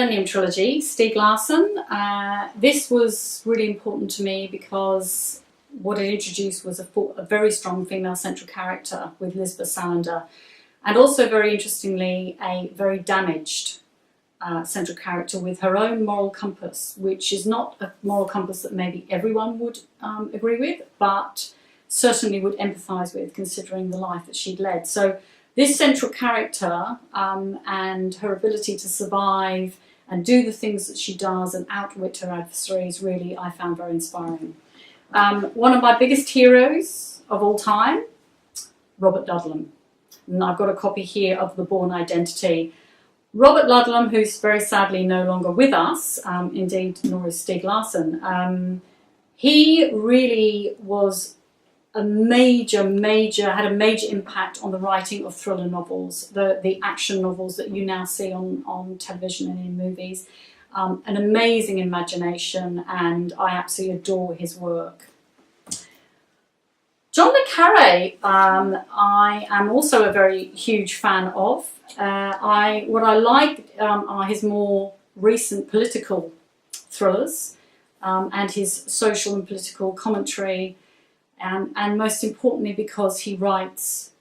Millennium Trilogy, Stieg Larsson. This was really important to me because what it introduced was a very strong female central character with Lisbeth Salander, and also, very interestingly, a very damaged central character with her own moral compass, which is not a moral compass that maybe everyone would agree with, but certainly would empathise with, considering the life that she'd led. So this central character and her ability to survive and do the things that she does and outwit her adversaries, really, I found very inspiring. One of my biggest heroes of all time, Robert LUDLUM. And I've got a copy here of The Bourne Identity. Robert LUDLUM, who's very sadly no longer with us, indeed, nor is Stieg Larsson, he really was had a major impact on the writing of thriller novels, the action novels that you now see on television and in movies. An amazing imagination, and I absolutely adore his work. John le Carré, I am also a very huge fan of. What I like are his more recent political thrillers and his social and political commentary, and most importantly because he writes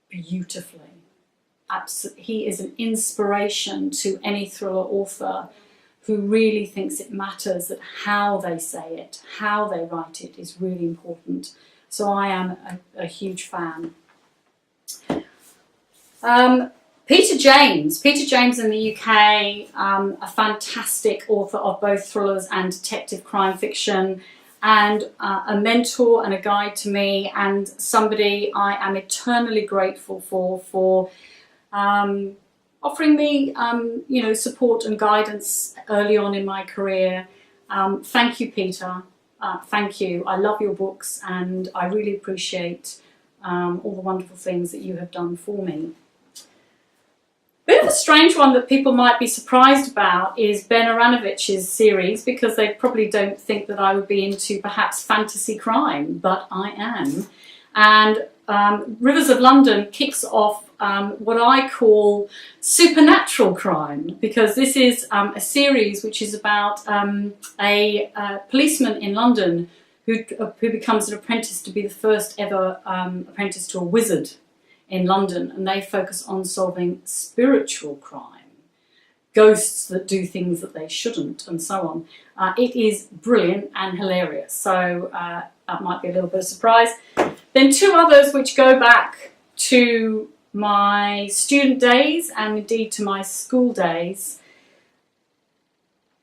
beautifully. He is an inspiration to any thriller author who really thinks it matters that how they say it, how they write it is really important. So I am a huge fan. Peter James in the UK, a fantastic author of both thrillers and detective crime fiction, and a mentor and a guide to me, and somebody I am eternally grateful for offering me support and guidance early on in my career. Thank you, Peter. Thank you. I love your books, and I really appreciate all the wonderful things that you have done for me. Bit of a strange one that people might be surprised about is Ben AARONOVITCH's series, because they probably don't think that I would be into perhaps fantasy crime, but I am. And Rivers of London kicks off what I call supernatural crime, because this is a series which is about a policeman in London who becomes an apprentice to be the first ever apprentice to a wizard in London, and they focus on solving spiritual crime, ghosts that do things that they shouldn't, and so on. It is brilliant and hilarious, so that might be a little bit of a surprise. Then two others which go back to my student days and indeed to my school days.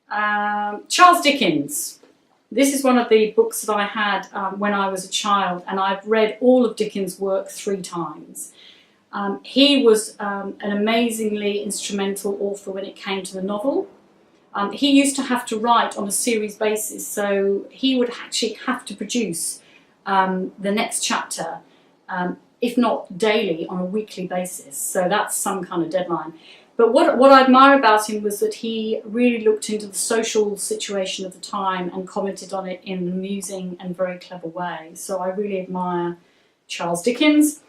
Charles Dickens. This is one of the books that I had when I was a child, and I've read all of Dickens' work 3 times. He was an amazingly instrumental author when it came to the novel. He used to have to write on a series basis, so he would actually have to produce the next chapter, if not daily, on a weekly basis. So that's some kind of deadline. But what I admire about him was that he really looked into the social situation of the time and commented on it in an amusing and very clever way. So I really admire Charles Dickens.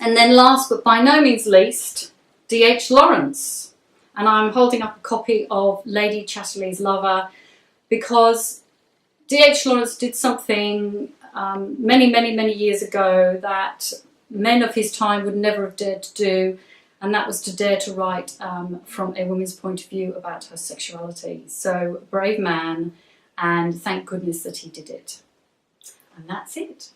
And then last but by no means least, D.H. Lawrence. And I'm holding up a copy of Lady Chatterley's Lover, because D.H. Lawrence did something many years ago that men of his time would never have dared to do, and that was to dare to write from a woman's point of view about her sexuality. So, brave man, and thank goodness that he did it. And that's it.